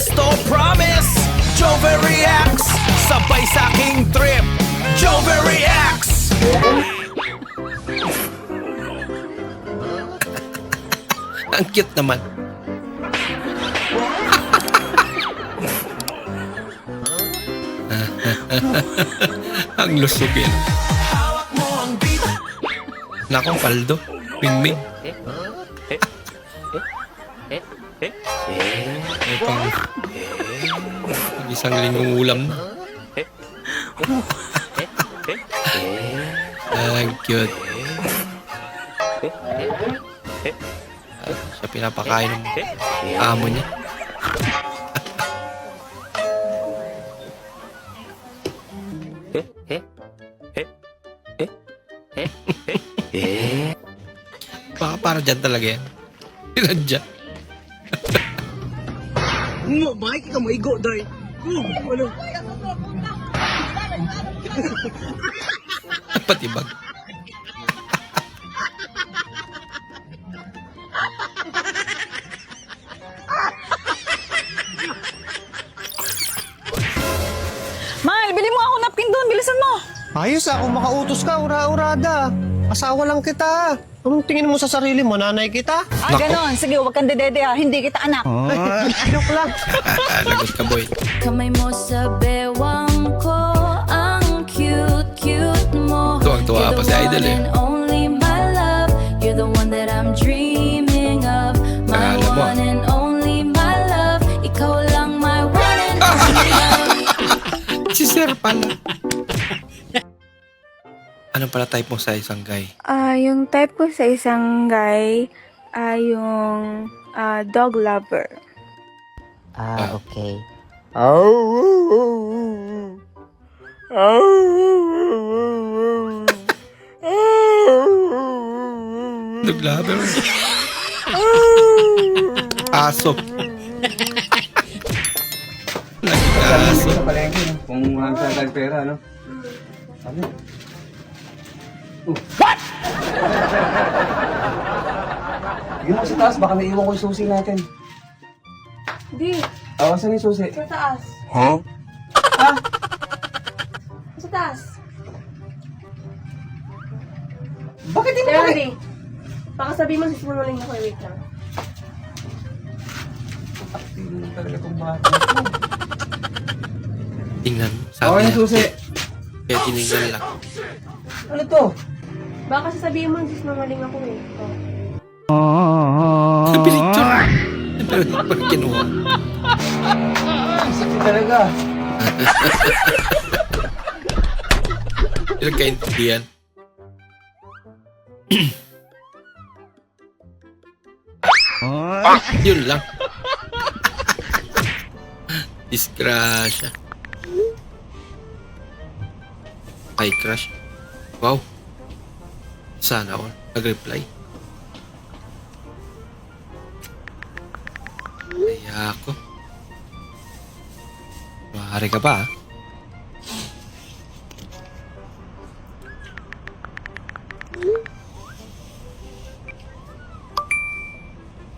Esto promise, Jover reacts. Sabay sa aking trip, Jover reacts. Ang cute naman. Ang lusugin. Nakong paldo. Pingming. Pang isang linggong ulam na. Ang cute. Siya pinapakain ng amo niya. Baka para dyan talaga yan. Pinadya. Mo, bakit ka maigo, day? Ano? Patibag. Mal, bili mo ako napkin doon. Bilisan mo. Ayos ah, kung makautos ka, ura-urada. Asawa lang kita. Anong tingin mo sa sarili mo? Nanay kita? Ah, ganon. Sige, huwag kang dedede ha. Hindi kita anak. Joke lang. Lagot ka, boy. Kamay mo sa bewang ko, ang cute mo. Tuwang-tuwa pa si Idol eh. Only my love, you're the one that I'm dreaming of. My Akala mo. one and only my love, ikaw lang my one and only love. Si Sir pala. Ano pala type mo sa isang guy? Yung type ko sa isang guy, yung dog lover. Okay. Naglaber. Aso. Nag-aso. Sa palengke, no? Kung marami sa tayong pera, no? Ano? What? Yun ako sa taas, baka naiwan ko yung susi natin. Di, Awasan yung susi. sa taas. Huh? Ah! Sa taas. Bakit hindi Kaya mo di, baka sabihin mo sisinungaling ako, wait lang. Hindi talaga itong bata ko. Tingnan. Okay Sabi yung niya. susi. Kaya tinignan lang. Ano to? Baka sasabihin mo sisinungaling ako Oh. Pinicture. Pag kinuha. Sakit talaga. Yung kaintindihan. Yun lang. Disgrasya. Ay, crush. Wow. Sana all. Nag-reply. Kaya ako. Maaari ka ba?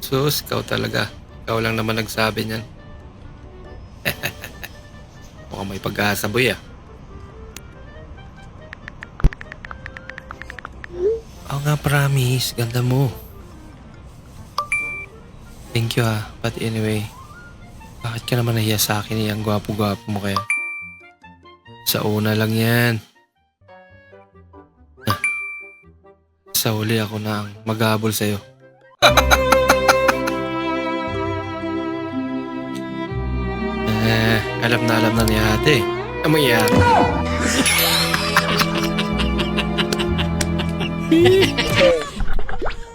Sus, ikaw talaga. Ikaw lang naman nagsabi niyan. Mukhang may pag-asa, boy, ah. Oo nga, promise. Ganda mo. Thank you, ah. But anyway, bakit ka naman nahiya sa akin? Ang gwapo-gwapo mo kaya. Sa una lang yan. Ah. Sa uli ako na ang maghabol sa'yo. Alam na ni ate. Ano mangyayari?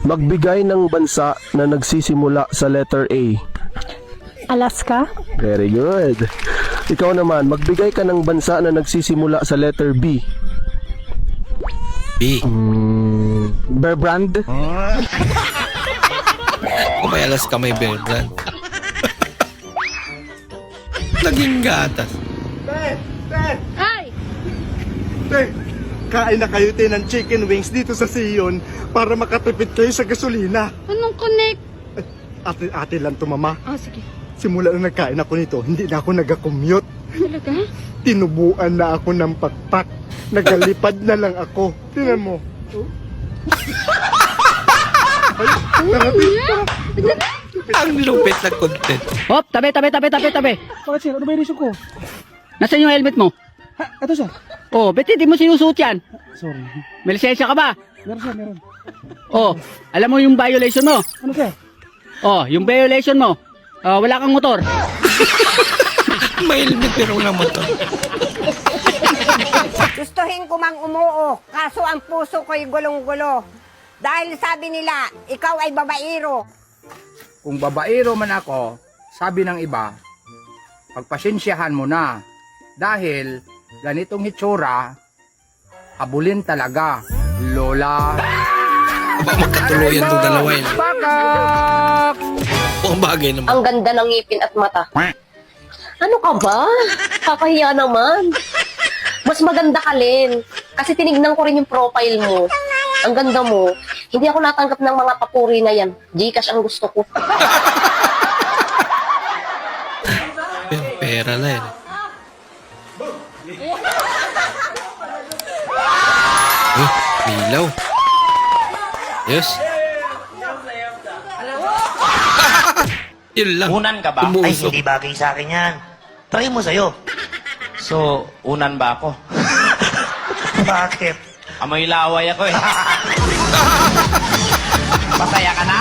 Magbigay ng bansa na nagsisimula sa letter A. Alaska? Very good. Ikaw naman, magbigay ka ng bansa na nagsisimula sa letter B. B. Bear brand? Kung may alas ka may bear brand. Naging gatas. Hi! Kain na kayo ng chicken wings dito sa Sion para makatipid kayo sa gasolina. Anong connect? Ate lang to, mama. Ah, sige. Simula na nagkain ako nito, hindi na ako nag-commute. Talaga? Tinubuan na ako ng pakpak. Nagalipad na lang ako. Tingnan mo. Ang lupit na content. Hop, tabi. Bakit sir? Ano ba yung issue ko? Nasaan yung helmet mo? Ito sir. Oh, ba't hindi mo sinusuot yan? Sorry. May lisensya ka ba? Meron sir, meron. Oh, alam mo yung violation mo? Ano sir? Oh, yung violation mo. Wala kang motor. May helmet pero walang motor. Gustuhin ko mang umuo, kaso ang puso ko'y gulong-gulo. Dahil sabi nila, ikaw ay babaero. Kung babaero man ako, sabi ng iba, pagpasensyahan mo na. Dahil ganitong hitsura, abulin talaga, Lola. Aba, magkatuluyan itong dalawa yun. Bakak! Ang bagay naman. Ang ganda ng ngipin at mata. Ano ka ba? Kakahiya naman. Mas maganda ka, Len. Kasi tinignan ko rin yung profile mo. Ang ganda mo. Hindi ako natanggap ng mga papuri na yan. Gcash ang gusto ko. Pera na yan. Milaw. Yes. Yun lang. Unan ka ba? Ay, Umuusok. hindi bagay sa akin yan. Try mo sa'yo. So, unan ba ako? Bakit? Amoy laway ako eh. Masaya ka na?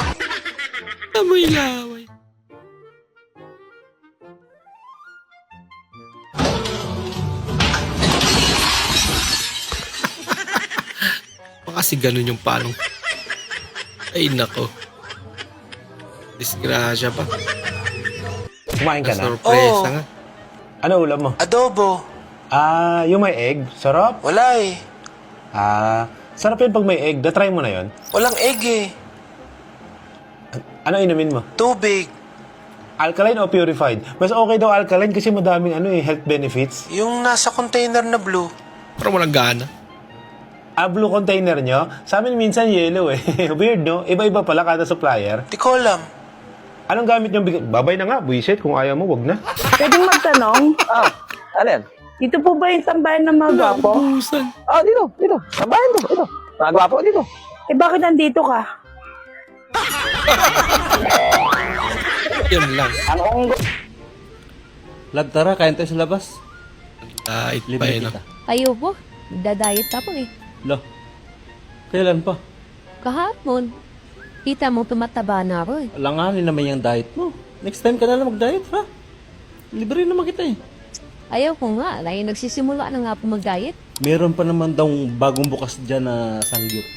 Amoy laway. Baka kasi ganun yung palong. Ay, nako. Disgrasya pa. Kumain ka na? Sorpresa nga. Ano ulam mo? Adobo. Yung may egg. Sarap. Wala eh. Sarap yun pag may egg. Da-try mo na yun. Walang egg eh. Ano inumin mo? Tubig. Alkaline o purified? Mas okay daw alkaline kasi madaming health benefits. Yung nasa container na blue. Parang walang gana. Blue container nyo? Sa amin minsan yellow eh. Weird, no? Iba-iba pala kada supplier. Di ko alam. Anong gamit nyo? Babay na nga, buisit. Kung ayaw mo, wag na. Pwedeng magtanong? Alin? Dito po ba yung tambayan ng mga gwapo? Busan. Dito. Sabahin to. Ito. Mga gwapo dito. Eh bakit nandito ka? Yun lang. Lab, tara, kain tayo sa labas. Dait pa yun. Ayo po, dadayet ako eh. Lo, kailan pa? Kahapon, kita mo tumataba na ako eh. Alanganin naman yung diet mo. Next time ka na lang mag-diet, ha? Libre naman kita eh. Ayaw ko nga, lagi nagsisimula na nga po mag-diet. Meron pa naman daw bagong bukas dyan na sangyup.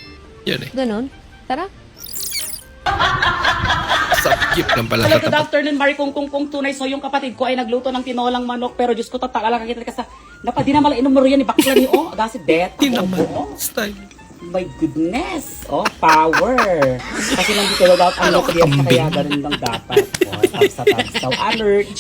Yun eh. Ganon, tara. Subjip lang pala Hello, good katapat. afternoon, Marie Kung tunay. So, yung kapatid ko ay nagluto ng tinolang manok. Pero Diyos ko, tatakala kakita ka sa... Dapat di na mala inumero yan ni Bakla ni O. Agasi, det. Di naman. Style. My goodness. Oh, power. Kasi nandito without ang nutrients, kaya ganun lang dapat. Oh, tabs alert.